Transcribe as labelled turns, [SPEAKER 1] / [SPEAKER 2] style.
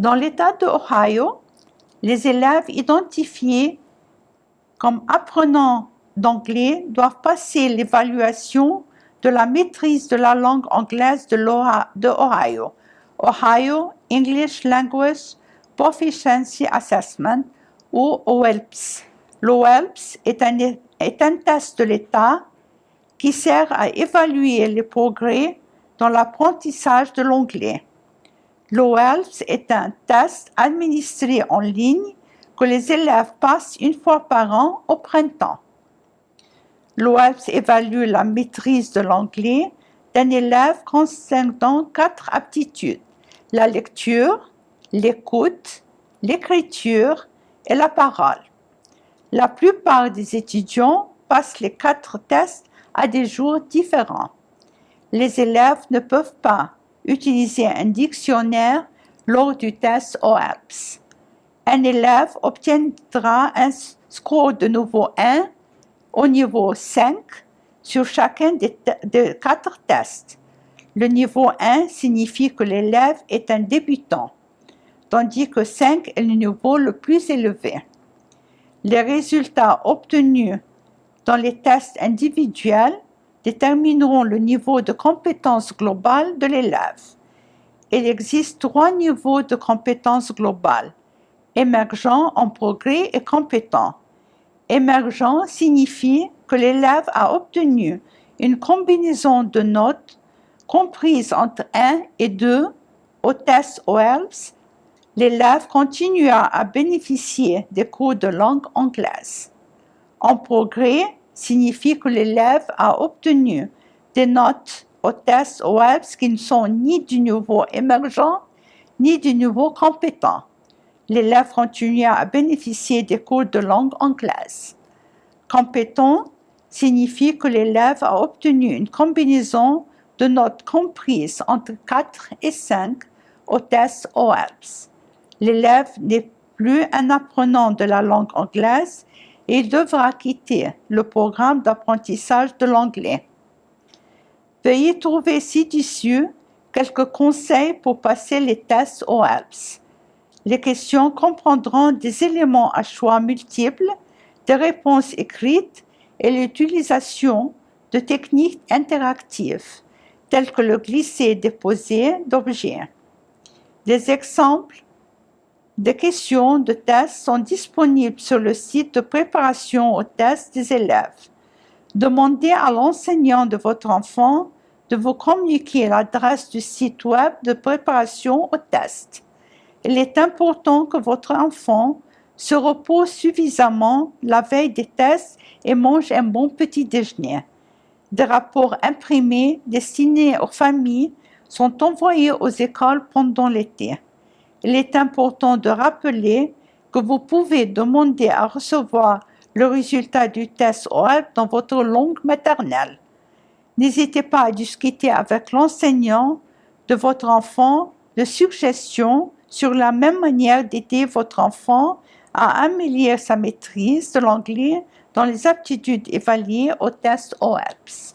[SPEAKER 1] Dans l'État de Ohio, les élèves identifiés comme apprenants d'anglais doivent passer l'évaluation de la maîtrise de la langue anglaise de Ohio, Ohio English Language Proficiency Assessment ou OELPS. L'OELPS est un test de l'État qui sert à évaluer les progrès dans l'apprentissage de l'anglais. L'OELPS est un test administré en ligne que les élèves passent une fois par an au printemps. L'OELPS évalue la maîtrise de l'anglais d'un élève concernant 4 aptitudes: la lecture, l'écoute, l'écriture et la parole. La plupart des étudiants passent les 4 tests à des jours différents. Les élèves ne peuvent pas utiliser un dictionnaire lors du test OELPS. Un élève obtiendra un score de niveau 1 au niveau 5 sur chacun des 4 tests. Le niveau 1 signifie que l'élève est un débutant, tandis que 5 est le niveau le plus élevé. Les résultats obtenus dans les tests individuels détermineront le niveau de compétence globale de l'élève. Il existe 3 niveaux de compétence globale: émergent, en progrès et compétent. Émergent signifie que l'élève a obtenu une combinaison de notes comprises entre 1 et 2 au test OELPS. L'élève continuera à bénéficier des cours de langue anglaise. En progrès signifie que l'élève a obtenu des notes au test OELPS qui ne sont ni du niveau émergent ni du niveau compétent. L'élève continuera à bénéficier des cours de langue anglaise. Compétent signifie que l'élève a obtenu une combinaison de notes comprises entre 4 et 5 au test OELPS. L'élève n'est plus un apprenant de la langue anglaise et il devra quitter le programme d'apprentissage de l'anglais. Veuillez trouver ci-dessus quelques conseils pour passer les tests OELPS. Les questions comprendront des éléments à choix multiples, des réponses écrites et l'utilisation de techniques interactives, telles que le glisser-déposer d'objets. Des exemples de questions de tests sont disponibles sur le site de préparation aux tests des élèves. Demandez à l'enseignant de votre enfant de vous communiquer l'adresse du site web de préparation aux tests. Il est important que votre enfant se repose suffisamment la veille des tests et mange un bon petit déjeuner. Des rapports imprimés destinés aux familles sont envoyés aux écoles pendant l'été. Il est important de rappeler que vous pouvez demander à recevoir le résultat du test OELPS dans votre langue maternelle. N'hésitez pas à discuter avec l'enseignant de votre enfant de suggestions sur la même manière d'aider votre enfant à améliorer sa maîtrise de l'anglais dans les aptitudes évaluées au test OELPS.